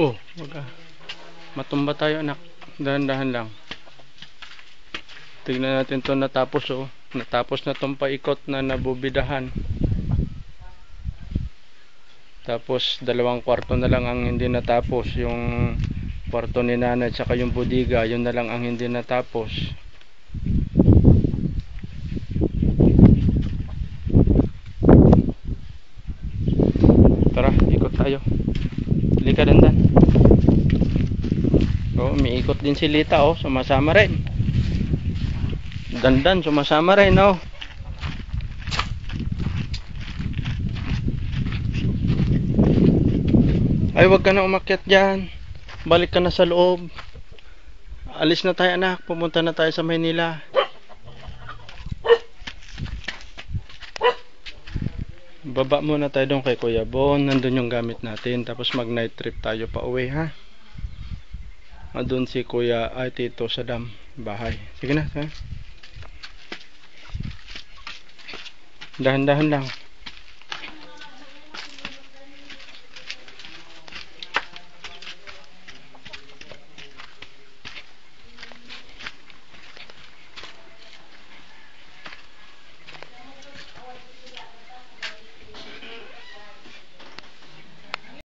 Oh, wag ah. Matumba tayo anak. Dahan-dahan lang. Tignan natin to natapos oh. Natapos na tong paikot na nabubidahan. Tapos 2 kwarto na lang ang hindi natapos. Yung kwarto ni nanay at yung bodega, yun na lang ang hindi natapos. Tara, ikot tayo. Halika dandan. Oh, umiikot din si Lita oh, sumasama rin. Dandan, sumasama rin oh. Ay, wag ka na umakyat dyan. Balik ka na sa loob. Alis na tayo anak, pumunta na tayo sa Maynila. Baba muna tayo doon kay Kuya Bon. Nandun yung gamit natin. Tapos mag night trip tayo pa uwi ha. Doon si Kuya ay Tito sa dam bahay. Sige na ha? Dahan-dahan lang.